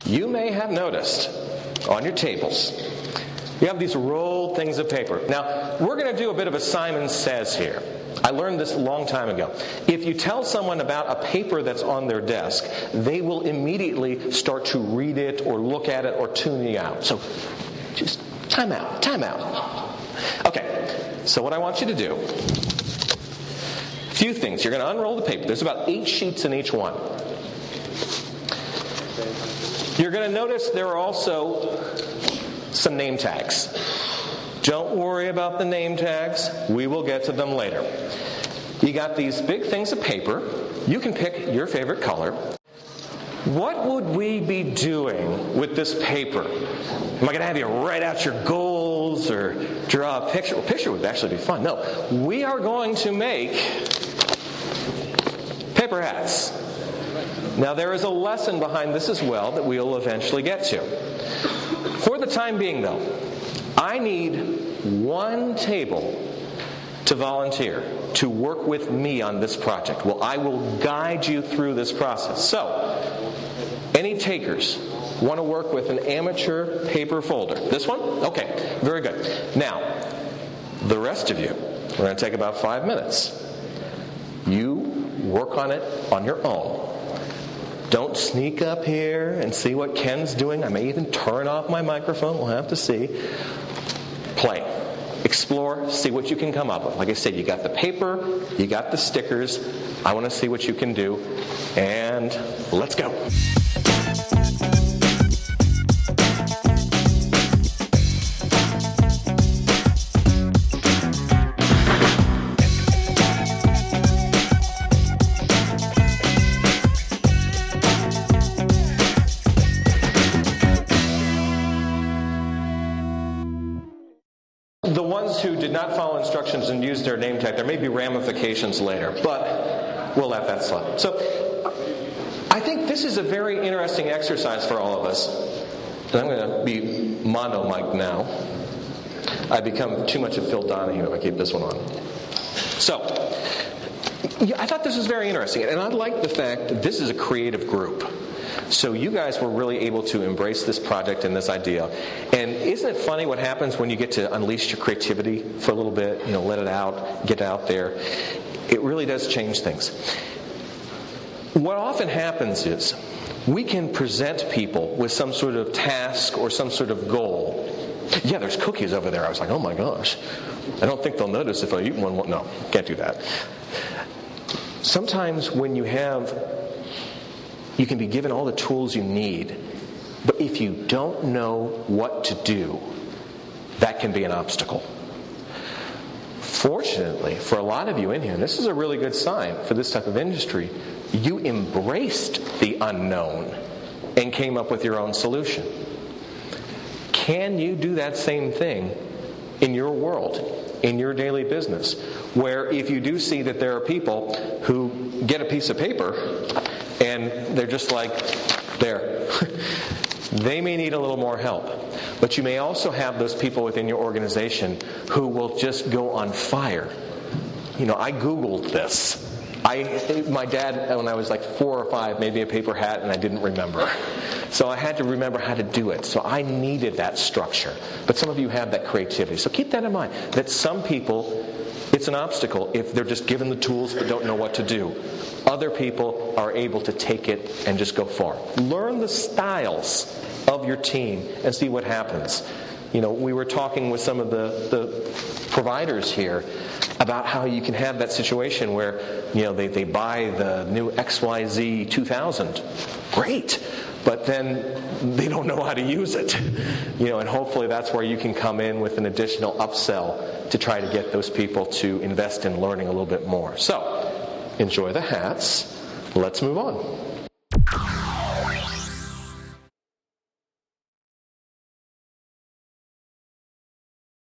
You may have noticed on your tables, you have these rolled things of paper. Now, we're going to do a bit of a Simon Says here. I learned this a long time ago. If you tell someone about a paper that's on their desk, they will immediately start to read it or look at it or tune you out. So, just time out, time out. Okay, so what I want you to do, a few things. You're going to unroll the paper. There's about 8 sheets in each one. You're going to notice there are also some name tags. Don't worry about the name tags. We will get to them later. You got these big things of paper. You can pick your favorite color. What would we be doing with this paper? Am I going to have you write out your goals or draw a picture? Well, a picture would actually be fun. No, we are going to make paper hats. Now, there is a lesson behind this as well that we'll eventually get to. For the time being, though, I need one table to volunteer to work with me on this project. Well, I will guide you through this process. So, any takers want to work with an amateur paper folder? This one? Okay, very good. Now, the rest of you, we're going to take about 5 minutes. You work on it on your own. Don't sneak up here and see what Ken's doing. I may even turn off my microphone. We'll have to see. Play. Explore. See what you can come up with. Like I said, you got the paper. You got the stickers. I want to see what you can do. And let's go. The ones who did not follow instructions and used their name tag, there may be ramifications later, but we'll let that slide. So, I think this is a very interesting exercise for all of us. And I'm going to be mono-mic'd now. I become too much of Phil Donahue if I keep this one on. So, yeah, I thought this was very interesting, and I like the fact that this is a creative group. So you guys were really able to embrace this project and this idea. And isn't it funny what happens when you get to unleash your creativity for a little bit, let it out, get out there. It really does change things. What often happens is we can present people with some sort of task or some sort of goal. Yeah, there's cookies over there. I was like, oh my gosh. I don't think they'll notice if I eat one. No, can't do that. Sometimes when you can be given all the tools you need, but if you don't know what to do, that can be an obstacle. Fortunately, for a lot of you in here, and this is a really good sign for this type of industry, you embraced the unknown and came up with your own solution. Can you do that same thing in your world, in your daily business, where if you do see that there are people who get a piece of paper and they're just like, there. They may need a little more help. But you may also have those people within your organization who will just go on fire. I Googled this. My dad, when I was like 4 or 5, made me a paper hat and I didn't remember. So I had to remember how to do it. So I needed that structure. But some of you have that creativity. So keep that in mind, that some people, it's an obstacle if they're just given the tools but don't know what to do. Other people are able to take it and just go far. Learn the styles of your team and see what happens. We were talking with some of the providers here about how you can have that situation where, they buy the new XYZ 2000. Great. But then they don't know how to use it. And hopefully that's where you can come in with an additional upsell to try to get those people to invest in learning a little bit more. So, enjoy the hats. Let's move on.